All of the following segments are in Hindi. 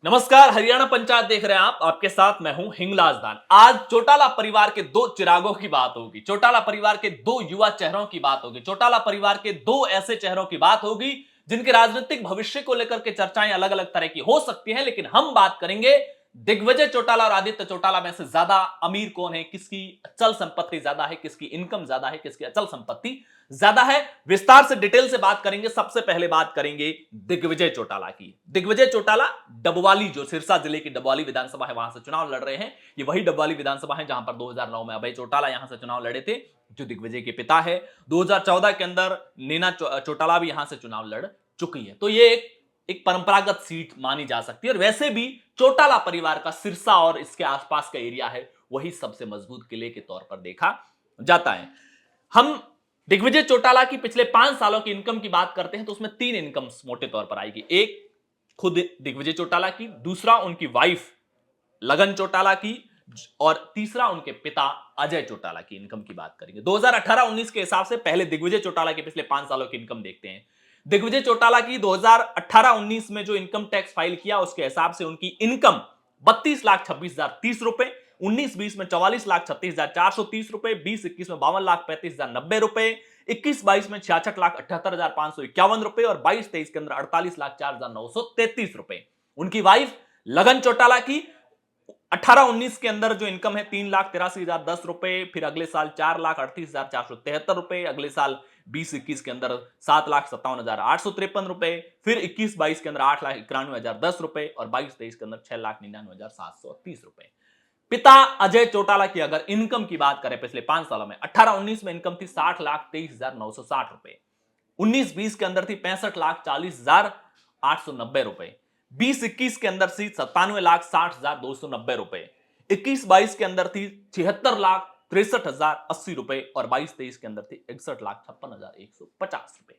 नमस्कार, हरियाणा पंचायत देख रहे हैं आप। आपके साथ मैं हूं हिंगलाज दान। आज चौटाला परिवार के दो चिरागों की बात होगी, चौटाला परिवार के दो युवा चेहरों की बात होगी, चौटाला परिवार के दो ऐसे चेहरों की बात होगी जिनके राजनीतिक भविष्य को लेकर के चर्चाएं अलग अलग तरह की हो सकती हैं, लेकिन हम बात करेंगे दिग्विजय चौटाला और आदित्य चौटाला में से ज्यादा अमीर कौन है, किसकी अचल संपत्ति ज्यादा है, किसकी इनकम ज्यादा है, किसकी अचल संपत्ति ज्यादा है। विस्तार से डिटेल से बात करेंगे। सबसे पहले बात करेंगे दिग्विजय चौटाला की। दिग्विजय चौटाला डबवाली, जो सिरसा जिले की डबवाली विधानसभा है, वहां से चुनाव लड़ रहे हैं। ये वही डबवाली विधानसभा है जहां पर 2009 में अभय चौटाला यहां से चुनाव लड़े थे, जो दिग्विजय के पिता है। 2014 के अंदर नीना चौटाला भी यहां से चुनाव लड़ चुकी है। तो ये एक परंपरागत सीट मानी जा सकती है। और वैसे भी चौटाला परिवार का सिरसा और इसके आसपास का एरिया है, वही सबसे मजबूत किले के तौर पर देखा जाता है। हम दिग्विजय चौटाला की पिछले 5 सालों की इनकम की बात करते हैं तो उसमें 3 इनकम मोटे तौर पर आएगी। एक खुद दिग्विजय चौटाला की, दूसरा उनकी वाइफ लगन चौटाला की, और तीसरा उनके पिता अजय चौटाला की इनकम की बात करेंगे। 2018-19 के हिसाब से पहले दिग्विजय चौटाला के पिछले 5 सालों की इनकम देखते हैं। दिग्विजय चौटाला की 2018-19 में जो इनकम टैक्स फाइल किया उसके हिसाब से उनकी इनकम 32,26,030 रुपए, 19-20 में 44,36,430 रुपए, 20-21 में 52,35,090 रुपए, 21-22 में 66,78,551 रुपए और 22-23 के अंदर 48,04,933 रुपए। उनकी वाइफ लगन चौटाला की 18-19 के अंदर जो इनकम है 3,83,010 रुपए, फिर अगले साल 4,38,473 रुपए, अगले साल 20-21 के अंदर 7,57,853 रुपए, फिर 21-22 के अंदर 8,91,010 रुपए और 22-23 के अंदर 6,99,730 रुपए। पिता अजय चौटाला की अगर इनकम की बात करें पिछले 5 सालों में, 18-19 में इनकम थी 60,23,960 रुपए, 19-20 के अंदर थी 65,40,890 रुपए, 20-21 के अंदर थी 97,60,290 रुपए, 21-22 के अंदर थी 76,63,080 रुपए और 22-23 के अंदर थी 61,56,150 रुपए।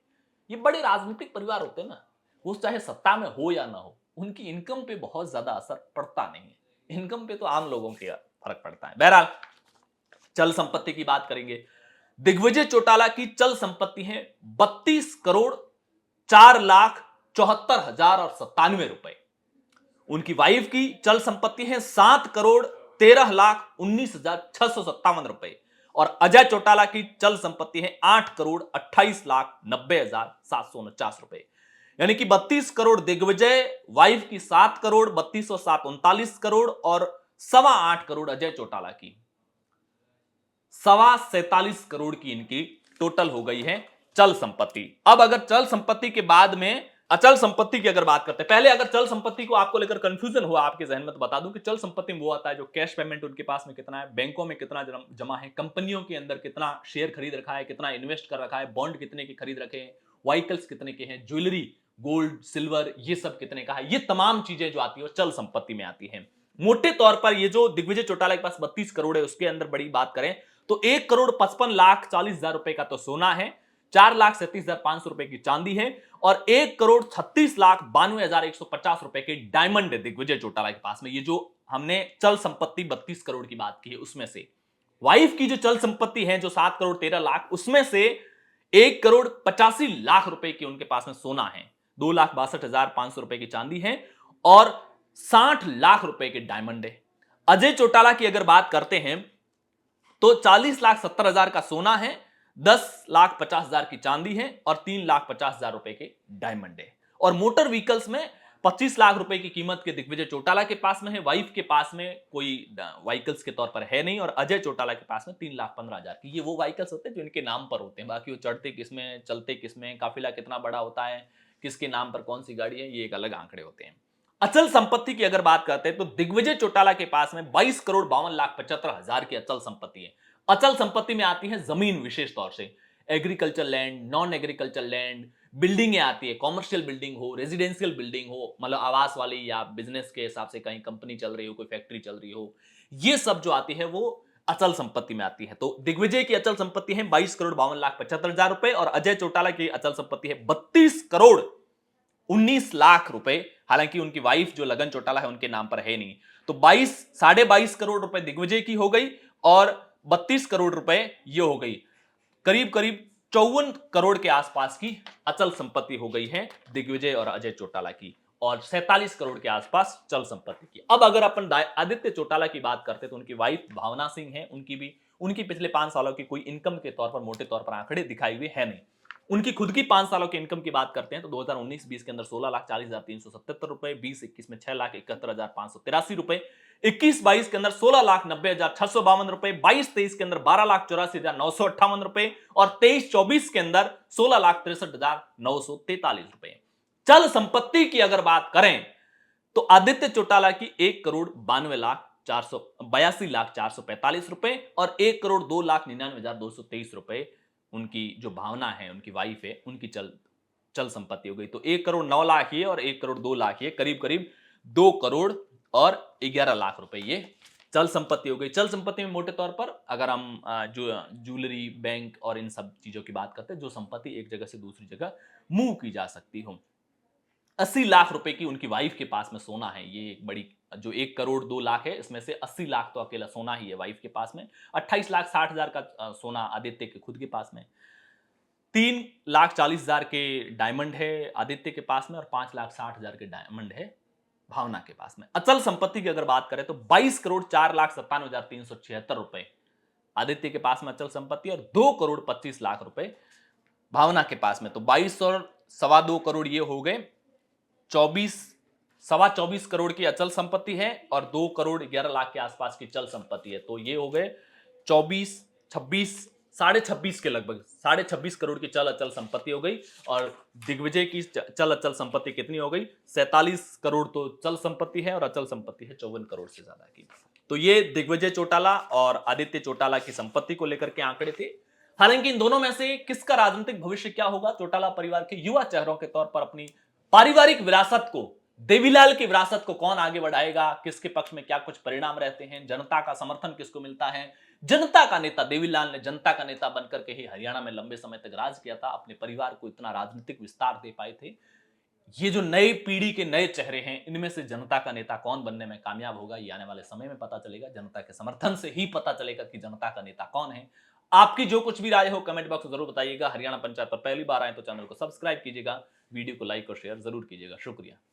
ये बड़े राजनीतिक परिवार होते हैं ना, वो चाहे सत्ता में हो या ना हो, उनकी इनकम पे बहुत ज्यादा असर पड़ता नहीं है। इनकम पे तो आम लोगों के फर्क पड़ता है। बहरहाल, चल संपत्ति की बात करेंगे। दिग्विजय चौटाला की चल संपत्ति है 32 करोड़ 4,74,097 रुपए। उनकी वाइफ की चल संपत्ति है 7 करोड़ 13,19,657 रुपए और अजय चौटाला की चल संपत्ति है 8 करोड़ 28,90,749 रुपए। यानी कि 32 करोड़ दिग्विजय, वाइफ की 7 करोड़, 32 और 7 39 करोड़ और 8.25 करोड़ अजय चौटाला की, 47 करोड़ की इनकी टोटल हो गई है चल संपत्ति। अब अगर चल संपत्ति के बाद में अचल संपत्ति की अगर बात करते हैं, पहले अगर चल संपत्ति को आपको लेकर कंफ्यूजन हुआ आपके जहन में, तो बता दूं कि चल संपत्ति में वो आता है जो कैश पेमेंट उनके पास में कितना है, बैंकों में कितना जमा है, कंपनियों के अंदर कितना शेयर खरीद रखा है, कितना इन्वेस्ट कर रखा है, बॉन्ड कितने के खरीद रखे हैं, व्हीकल्स कितने के हैं, ज्वेलरी, गोल्ड, सिल्वर, ये सब कितने का है। ये तमाम चीजें जो आती है वो चल संपत्ति में आती है। मोटे तौर पर ये जो दिग्विजय चौटाला के पास 32 करोड़ है, उसके अंदर बड़ी बात करें तो 1 करोड़ 55,40,000 रुपए का तो सोना है, 4,37,500 रुपए की चांदी है और 1 करोड़ 36,92,150 रुपए के डायमंड है दिग्विजय चौटाला के पास में। ये जो हमने चल संपत्ति 32 करोड़ की बात की है, उसमें से वाइफ की जो चल संपत्ति है जो 7 करोड़ 13 लाख, उसमें से 1 करोड़ 85 लाख रुपए की उनके पास में सोना है, 2,62,500 रुपए की चांदी है और 60 लाख रुपए के डायमंड है। अजय चौटाला की अगर बात करते हैं तो 40,70,000 का सोना है, 10,50,000 की चांदी है और 3,50,000 रुपए के डायमंड है। और मोटर व्हीकल्स में 25 लाख रुपए की कीमत के दिग्विजय चौटाला के पास में है, वाइफ के पास में कोई व्हीकल्स के तौर पर है नहीं और अजय चौटाला के पास में 3,15,000 की। ये वो व्हीकल्स होते हैं जो इनके नाम पर होते हैं, बाकी वो चढ़ते किसमें, चलते किसमें, काफिला कितना बड़ा होता है, किसके नाम पर कौन सी गाड़ी है, ये एक अलग आंकड़े होते हैं। अचल संपत्ति की अगर बात करते हैं तो दिग्विजय चौटाला के पास में 22 करोड़ 52,75,000 की अचल संपत्ति है। अचल संपत्ति में आती है जमीन, विशेष तौर से agriculture land, non agriculture land, बिल्डिंगें आती है, कॉमर्शियल बिल्डिंग हो, रेजिडेंशियल बिल्डिंग हो, मतलब आवास वाली या बिजनेस के हिसाब से कहीं कंपनी चल रही हो, कोई फैक्ट्री चल रही हो, ये सब जो आती है वो अचल संपत्ति में आती है। तो दिग्विजय की अचल संपत्ति है 22 करोड़ 52,75,000 रुपए और अजय चौटाला की अचल संपत्ति है 32 करोड़ 19 लाख रुपए। हालांकि उनकी वाइफ जो लगन चौटाला है उनके नाम पर है नहीं। तो 22 करोड़ रुपए दिग्विजय की हो गई और 32 करोड़ रुपए ये हो गई, करीब करीब 54 करोड़ के आसपास की अचल संपत्ति हो गई है दिग्विजय और अजय चौटाला की। और 47 करोड़ के आसपास चल संपत्ति की। अब अगर अपन आदित्य चौटाला की बात करते हैं तो उनकी वाइफ भावना सिंह है, उनकी पिछले 5 सालों की कोई इनकम के तौर पर मोटे तौर पर आंकड़े दिखाई हुए है नहीं। उनकी खुद की 5 सालों की इनकम की बात करते हैं तो 2019-20 के अंदर 16,40,377 रुपए, 20-21 में 6,71,583 रुपए, 21-22 के अंदर 16,90,652 रुपए, 22-23 के अंदर 12,84,958 रुपए और 23-24 के अंदर 16,63,943 रुपए। चल संपत्ति की अगर बात करें तो आदित्य चौटाला की 1,92,442,445 रुपए और 1,02,99,223 रुपए उनकी जो भावना है, उनकी वाइफ है, उनकी चल संपत्ति हो गई। तो 1,09,00,000 ये और 1,02,00,000 ये, करीब करीब 2 करोड़ और 11 लाख रुपए ये चल संपत्ति हो गई। चल संपत्ति में मोटे तौर पर अगर हम जो ज्वेलरी, बैंक और इन सब चीजों की बात करते हैं, जो संपत्ति एक जगह से दूसरी जगह मूव की जा सकती हो। 80 लाख रुपए की उनकी वाइफ के पास में सोना है। ये एक बड़ी, जो 1,02,00,000 है इसमें से 80 लाख तो अकेला सोना ही है वाइफ के पास में। 28,60,000 का सोना आदित्य के खुद के पास में, 3,40,000 के डायमंड है आदित्य के पास में और 5,60,000 के डायमंड है भावना के पास में। अचल संपत्ति की अगर बात करें तो 22,04,57,376 रुपए आदित्य के पास में अचल संपत्ति और 2,25,00,000 रुपए भावना के पास में। तो 22 और 2.25 करोड़ ये हो गए, 24 करोड़ की अचल संपत्ति है और 2 करोड़ 11 लाख के आसपास की चल संपत्ति है। तो ये हो गए 24, 26, 26.5 के लगभग 26.5 करोड़ की चल अचल संपत्ति हो गई। और दिग्विजय की चल अचल संपत्ति कितनी हो गई? 47 करोड़ तो चल संपत्ति है और अचल संपत्ति है 54 करोड़ से ज्यादा की। तो ये दिग्विजय चौटाला और आदित्य चौटाला की संपत्ति को लेकर के आंकड़े थे। हालांकि इन दोनों में से किसका राजनीतिक भविष्य क्या होगा, चौटाला परिवार के युवा चेहरों के तौर पर अपनी पारिवारिक विरासत को, देवीलाल की विरासत को कौन आगे बढ़ाएगा, किसके पक्ष में क्या कुछ परिणाम रहते हैं, जनता का समर्थन किसको मिलता है। जनता का नेता देवीलाल ने जनता का नेता बनकर के ही हरियाणा में लंबे समय तक राज किया था, अपने परिवार को इतना राजनीतिक विस्तार दे पाए थे। ये जो नई पीढ़ी के नए चेहरे हैं, इनमें से जनता का नेता कौन बनने में कामयाब होगा, ये आने वाले समय में पता चलेगा। जनता के समर्थन से ही पता चलेगा कि जनता का नेता कौन है। आपकी जो कुछ भी राय हो कमेंट बॉक्स में जरूर बताइएगा। हरियाणा पंचायत पर पहली बार आए तो चैनल को सब्सक्राइब कीजिएगा, वीडियो को लाइक और शेयर जरूर कीजिएगा। शुक्रिया।